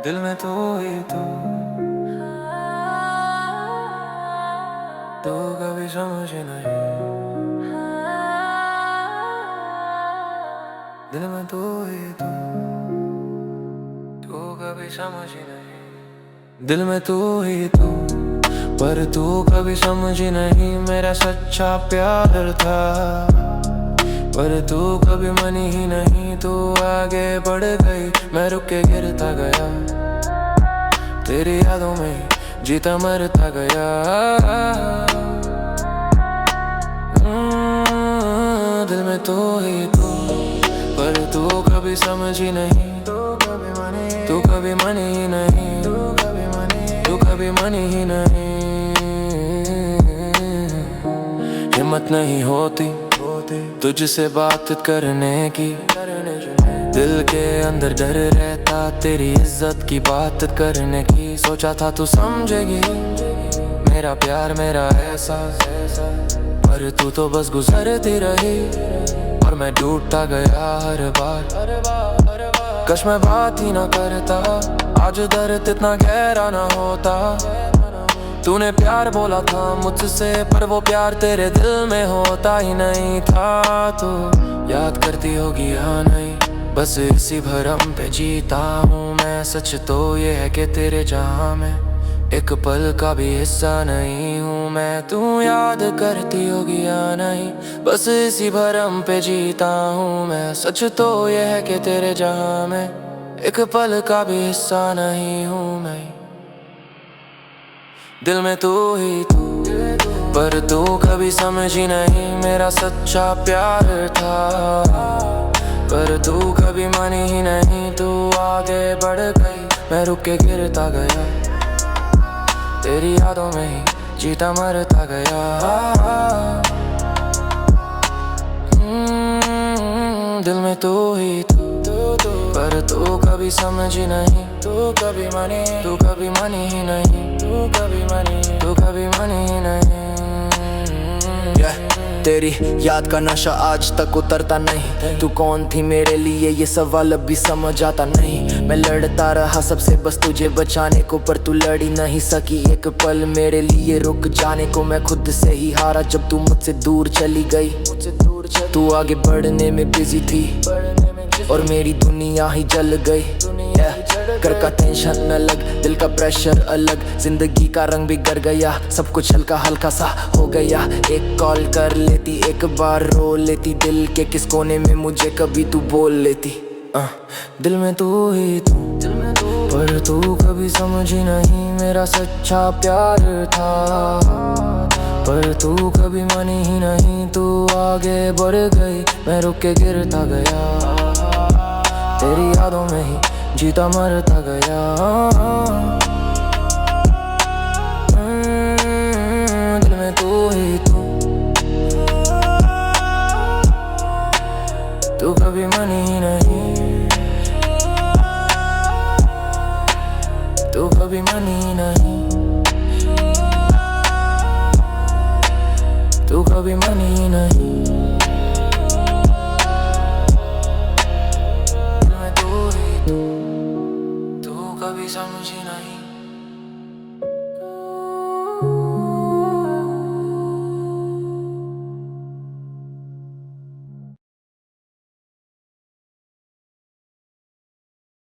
दिल में तू ही तू कभी समझ नहीं। दिल में तू ही तू कभी समझ नहीं। दिल में तू ही पर तू कभी समझ नहीं। मेरा सच्चा प्यार था पर तू कभी मनी ही नहीं। तू आगे बढ़ गई, मैं रुक के गिरता गया। तेरी यादों में जीता मरता गया। दिल में तू ही पर तू कभी समझ ही नहीं। तू कभी मनी ही नहीं। तू कभी मनी ही नहीं। हिम्मत नहीं होती तुझसे बात करने की। दिल के अंदर डर रहता तेरी इज्जत की बात करने की। सोचा था तू समझेगी मेरा प्यार मेरा एहसास, पर तू तो बस गुजरती रही और मैं टूटता गया हर बार। कश मैं बात ही ना करता, आज दर्द इतना गहरा ना होता। तूने प्यार बोला था मुझसे, पर वो प्यार तेरे दिल में होता ही नहीं था। तो याद करती होगी या नहीं, बस इसी भरम पे जीता हूँ मैं। सच तो ये है कि तेरे जहाँ में एक पल का भी हिस्सा नहीं हूँ मैं। तू याद करती होगी या नहीं, बस इसी भरम पे जीता हूँ मैं। सच तो ये है कि तेरे जहाँ में एक पल का भी हिस्सा नहीं हूँ मैं। दिल में तू ही पर तू कभी समझ ही नहीं। मेरा सच्चा प्यार था पर तू कभी मानी ही नहीं। तू आगे बढ़ गई, मैं रुक के गिरता गया। तेरी यादों में ही जीता मरता गया। दिल में तू ही पर तू कभी समझ ही नहीं। तू कभी मानी ही नहीं। तू कभी मानी ही नहीं। तेरी याद का नशा आज तक उतरता नहीं। तू कौन थी मेरे लिए ये सवाल अब भी समझ आता नहीं। मैं लड़ता रहा सबसे बस तुझे बचाने को, पर तू लड़ी नहीं सकी एक पल मेरे लिए। रुक जाने को मैं खुद से ही हारा जब तू मुझसे दूर चली गई। तू आगे बढ़ने में बिजी थी और मेरी दुनिया ही जल गई। घर का टेंशन अलग, दिल का प्रेशर अलग, जिंदगी का रंग बिगड़ गया। सब कुछ हल्का हल्का सा हो गया। एक कॉल कर लेती, एक बार रो लेती, दिल के किस कोने में मुझे कभी तू बोल लेती। दिल में तू ही पर तू कभी समझ ही नहीं। मेरा सच्चा प्यार था पर तू कभी मानी ही नहीं। तू आगे बढ़ गई, मैं रुक के गिरता गया। तेरी यादों में ही जीता मरता गया। दिल में तू ही तू कभी मानी ही नहीं। तू कभी मानी ही नहीं। तू कभी मानी ही नहीं। दिल में तू ही तू कभी समझी